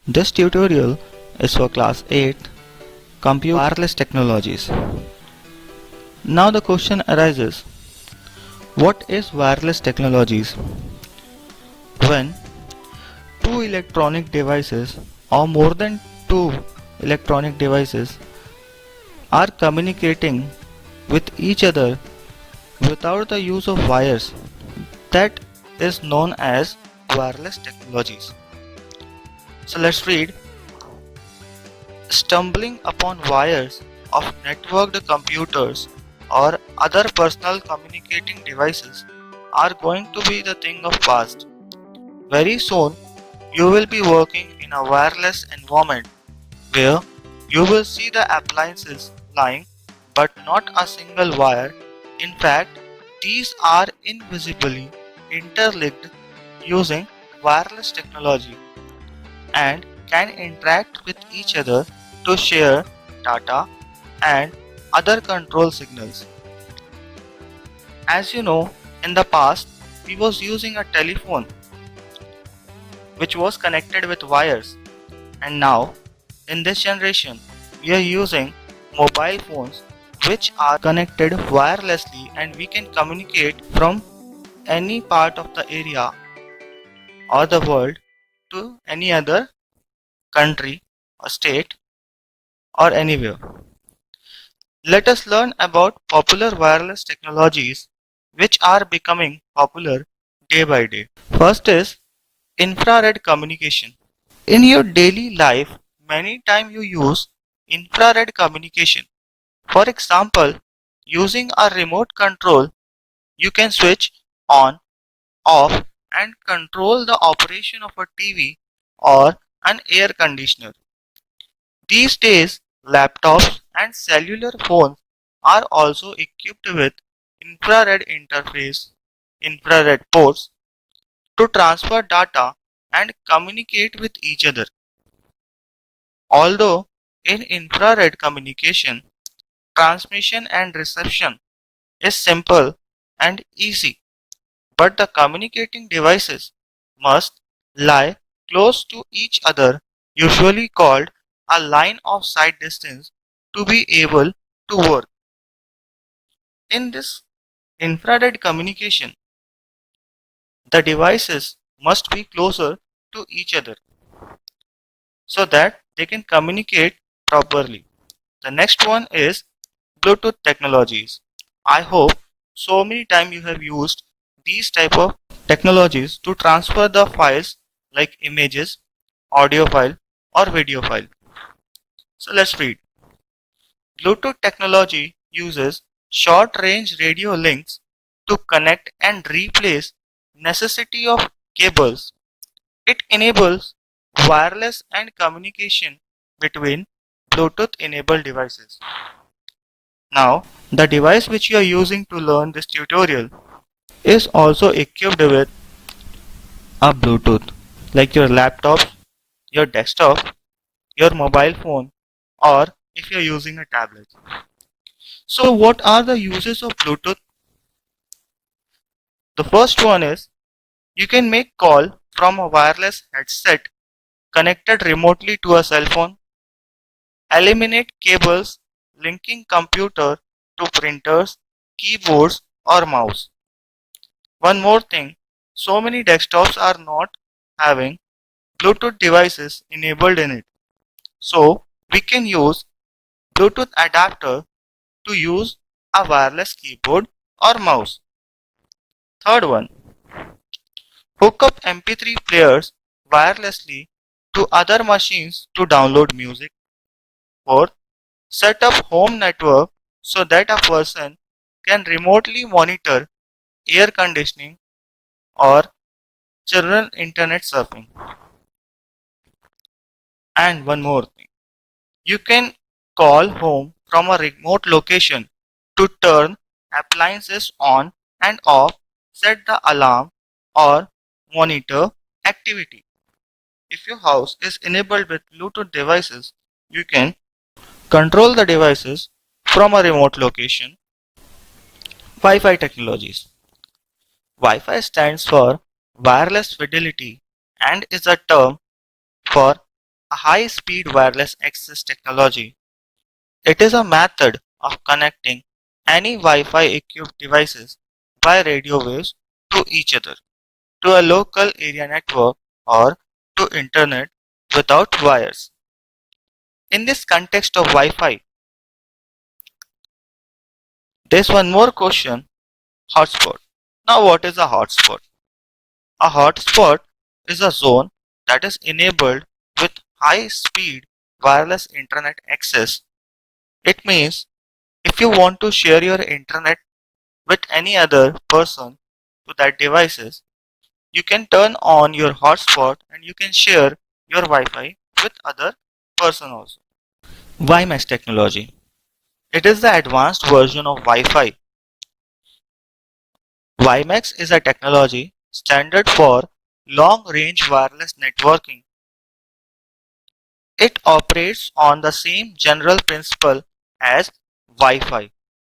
This tutorial is for class 8 Compute Wireless Technologies. Now the question arises, what is wireless technologies? When two electronic devices or more than two electronic devices are communicating with each other without the use of wires, that is known as wireless technologies. So let's read. Stumbling upon wires of networked computers or other personal communicating devices are going to be the thing of past. Very soon, you will be working in a wireless environment where you will see the appliances lying but not a single wire. In fact, these are invisibly interlinked using wireless technology and can interact with each other to share data and other control signals. As you know, in the past, we was using a telephone which was connected with wires, and now in this generation we are using mobile phones which are connected wirelessly, and we can communicate from any part of the area or the world to any other country or state or anywhere. Let us learn about popular wireless technologies which are becoming popular day by day. First is infrared communication. In your daily life, many times you use infrared communication. For example, using a remote control, you can switch on, off, and control the operation of a TV or an air conditioner. These days, laptops and cellular phones are also equipped with infrared interface, infrared ports to transfer data and communicate with each other. Although in infrared communication, transmission and reception is simple and easy, but the communicating devices must lie close to each other, usually called a line of sight distance, to be able to work. In this infrared communication, the devices must be closer to each other so that they can communicate properly. The next one is Bluetooth technologies. I hope so many times you have used these type of technologies to transfer the files like images, audio file or video file. So let's read. Bluetooth technology uses short range radio links to connect and replace necessity of cables. It enables wireless and communication between Bluetooth enabled devices. Now, the device which you are using to learn this tutorial is also equipped with a Bluetooth, like your laptop, your desktop, your mobile phone, or if you are using a tablet. So what are the uses of Bluetooth? The first one is you can make call from a wireless headset connected remotely to a cell phone, eliminate cables linking computer to printers, keyboards or mouse. One more thing, so many desktops are not having Bluetooth devices enabled in it. So we can use Bluetooth adapter to use a wireless keyboard or mouse. Third one, hook up MP3 players wirelessly to other machines to download music. Fourth, set up home network so that a person can remotely monitor air conditioning or children internet surfing. And one more thing, you can call home from a remote location to turn appliances on and off, set the alarm or monitor activity. If your house is enabled with Bluetooth devices, you can control the devices from a remote location. Wi-Fi technologies. Wi-Fi stands for Wireless Fidelity and is a term for a high-speed wireless access technology. It is a method of connecting any Wi-Fi equipped devices by radio waves to each other, to a local area network or to internet without wires. In this context of Wi-Fi, there's one more question: hotspot. Now what is a hotspot? A hotspot is a zone that is enabled with high speed wireless internet access. It means if you want to share your internet with any other person to that devices, you can turn on your hotspot and you can share your Wi-Fi with other person also. WiMAX technology. It is the advanced version of Wi-Fi. WiMAX is a technology standard for long-range wireless networking. It operates on the same general principle as Wi-Fi.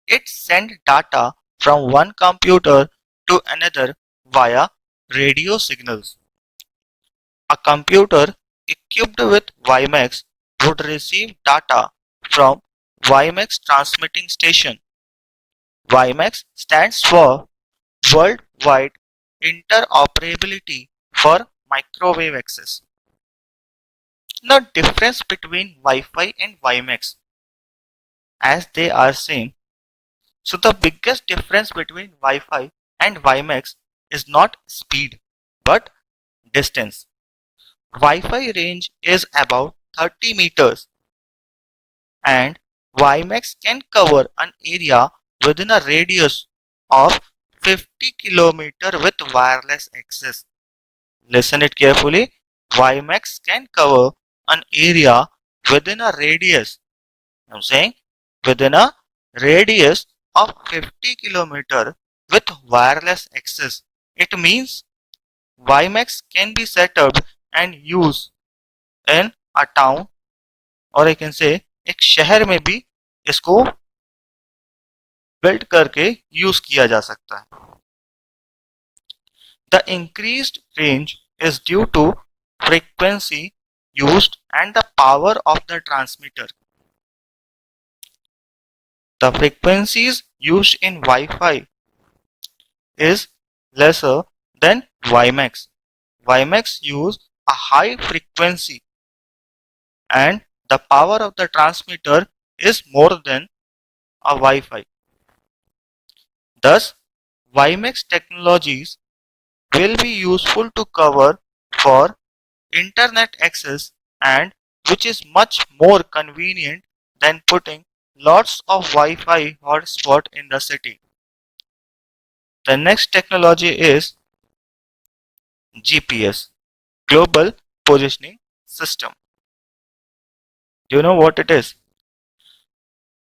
It sends data from one computer to another via radio signals. A computer equipped with WiMAX would receive data from WiMAX transmitting station. WiMAX stands for Worldwide Interoperability for Microwave Access. The difference between Wi-Fi and WiMAX, as they are same. So the biggest difference between Wi-Fi and WiMAX is not speed but distance. Wi-Fi range is about 30 meters and WiMAX can cover an area within a radius of 50 kilometers with wireless access. Listen it carefully. WiMAX can cover an area within a radius. I'm saying within a radius of 50 kilometers with wireless access. It means WiMAX can be set up and used in a town, और I can say एक शहर में भी इसको build करके use किया जा सकता है. The increased range is due to frequency used and the power of the transmitter. The frequencies used in Wi-Fi is lesser than WiMAX. WiMAX use a high frequency and the power of the transmitter is more than a Wi-Fi. Thus, WiMAX technologies will be useful to cover for internet access and which is much more convenient than putting lots of Wi-Fi hotspot in the city. The next technology is GPS, Global Positioning System. Do you know what it is?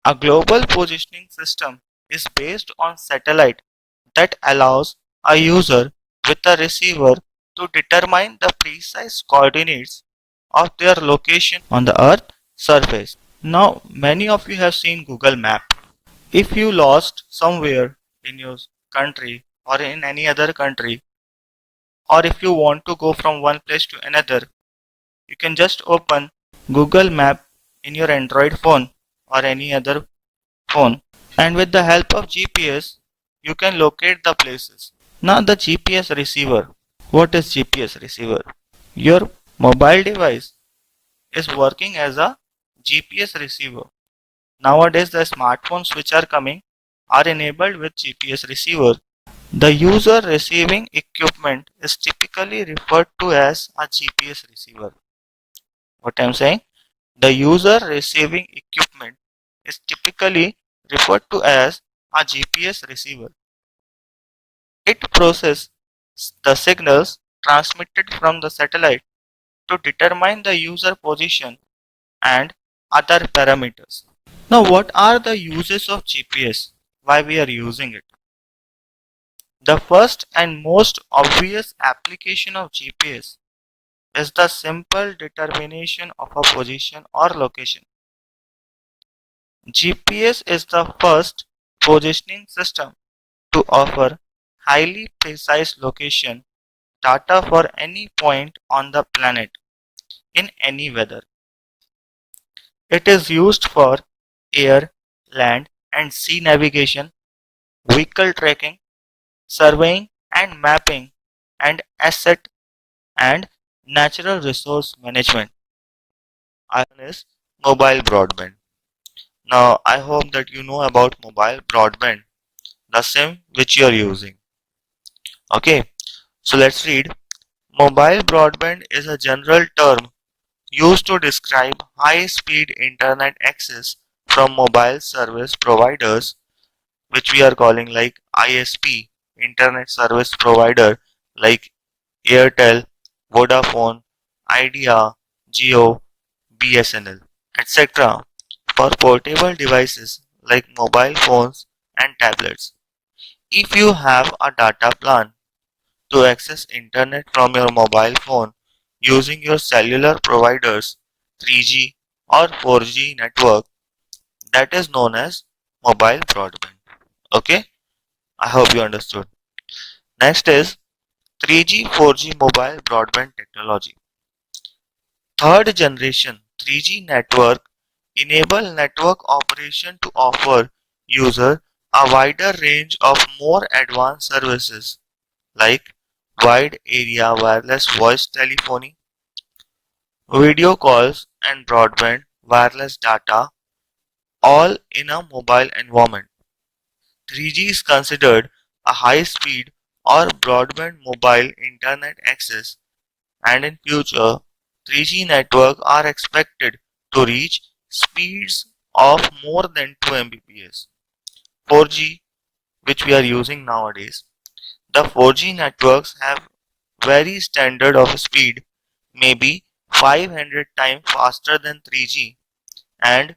A global positioning system is based on satellite that allows a user with a receiver to determine the precise coordinates of their location on the Earth surface. Now, many of you have seen Google Map. If you lost somewhere in your country or in any other country, or if you want to go from one place to another, you can just open Google Map in your Android phone or any other phone, and with the help of GPS, you can locate the places. Now the GPS receiver. What is GPS receiver? Your mobile device is working as a GPS receiver. Nowadays the smartphones which are coming are enabled with GPS receiver. The user receiving equipment is typically referred to as a GPS receiver. What I am saying? The user receiving equipment is typically referred to as a GPS receiver. It processes the signals transmitted from the satellite to determine the user position and other parameters. Now, what are the uses of GPS? Why we are using it? The first and most obvious application of GPS is the simple determination of a position or location. GPS is the first positioning system to offer highly precise location data for any point on the planet. in any weather. It is used for air, land, and sea navigation, vehicle tracking, surveying and mapping, and and natural resource management. Item is mobile broadband. Now, I hope that you know about mobile broadband, the same which you are using. Okay, so let's read. Mobile broadband is a general term used to describe high-speed internet access from mobile service providers, which we are calling like ISP, internet service provider like Airtel, Vodafone, Idea, Jio, BSNL, etc. for portable devices like mobile phones and tablets. If you have a data plan to access internet from your mobile phone using your cellular provider's 3G or 4G network, that is known as mobile broadband. Okay, I hope you understood. Next is 3G 4G mobile broadband technology. Third generation 3G network enable network operation to offer user a wider range of more advanced services like wide area wireless voice telephony, video calls and broadband wireless data all in a mobile environment. 3G is considered a high speed or broadband mobile internet access, and in future 3G networks are expected to reach speeds of more than 2 Mbps. 4G, which we are using nowadays, the 4G networks have very standard of speed, maybe 500 times faster than 3G, and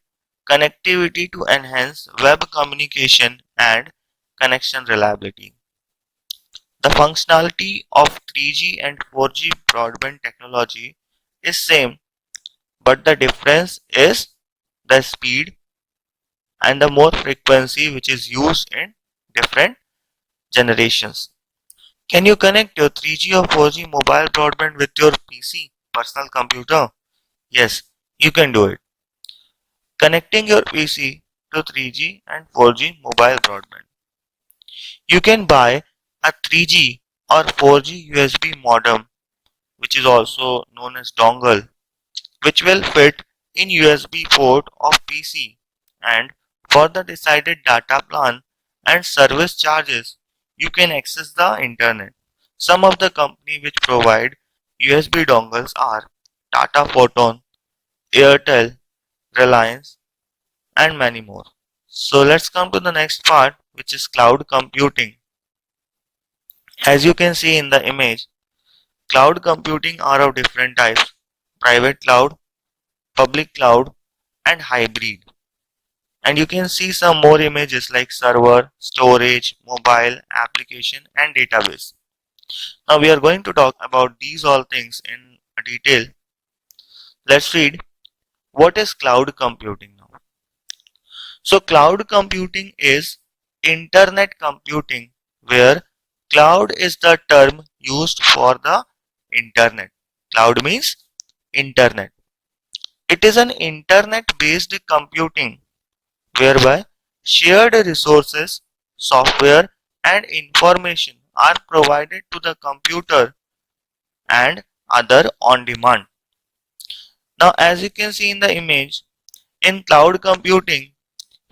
connectivity to enhance web communication and connection reliability. The functionality of 3G and 4G broadband technology is same, but the difference is the speed and the more frequency which is used in different generations. Can you connect your 3G or 4G mobile broadband with your PC, personal computer? Yes, you can do it. Connecting your PC to 3G and 4G mobile broadband. You can buy a 3G or 4G USB modem, which is also known as dongle, which will fit in USB port of PC, and for the decided data plan and service charges you can access the internet. Some of the company which provide USB dongles are Tata Photon, Airtel, Reliance and many more. So let's come to the next part, which is cloud computing. As you can see in the image, cloud computing are of different types: private cloud, public cloud and hybrid. And you can see some more images like server, storage, mobile, application and database. Now we are going to talk about these all things in detail. Let's read what is cloud computing now. So cloud computing is internet computing, where cloud is the term used for the internet. Cloud means internet. It is an internet based computing whereby shared resources, software and information are provided to the computer and other on demand. Now as you can see in the image, in cloud computing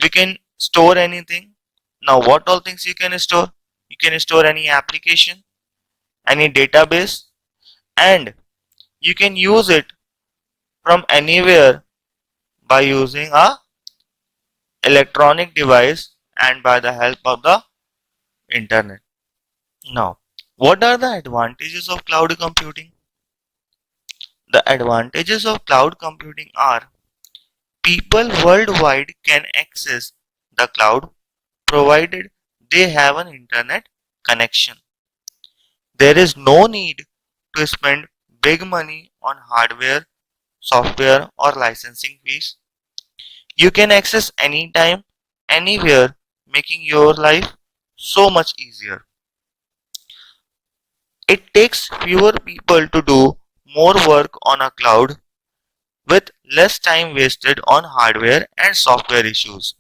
we can store anything. Now what all things you can store? You can store any application, any database, and you can use it from anywhere by using a electronic device and by the help of the internet. Now, what are the advantages of cloud computing? The advantages of cloud computing are people worldwide can access the cloud provided they have an internet connection. There is no need to spend big money on hardware, software or licensing fees. You can access anytime, anywhere, making your life so much easier. It takes fewer people to do more work on a cloud with less time wasted on hardware and software issues.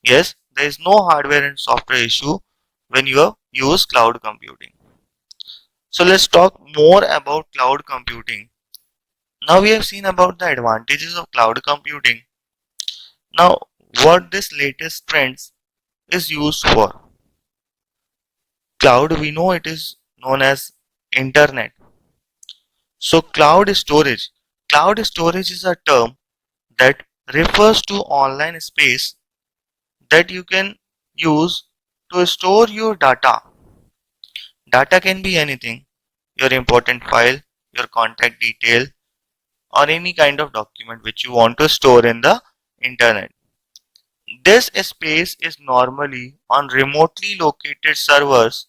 Yes, there is no hardware and software issue when you use cloud computing. So let's talk more about cloud computing. Now we have seen about the advantages of cloud computing. Now what this latest trends is used for. Cloud, we know it is known as internet. So cloud storage is a term that refers to online space that you can use to store your data. Data can be anything, your important file, your contact detail, or any kind of document which you want to store in the internet. This space is normally on remotely located servers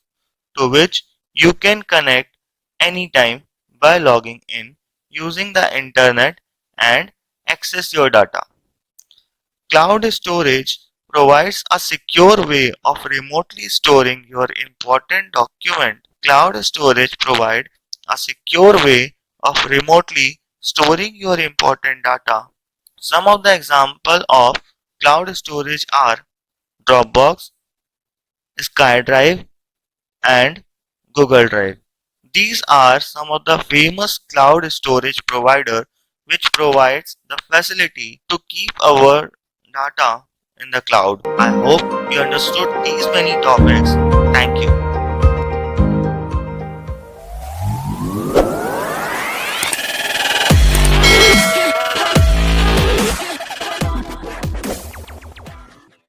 to which you can connect anytime by logging in using the internet and access your data. Cloud storage provides a secure way of remotely storing your important document. Cloud storage provides a secure way of remotely storing your important data. Some of the examples of cloud storage are Dropbox, SkyDrive, and Google Drive. These are some of the famous cloud storage provider which provides the facility to keep our data in the cloud. I hope you understood these many topics. Thank you.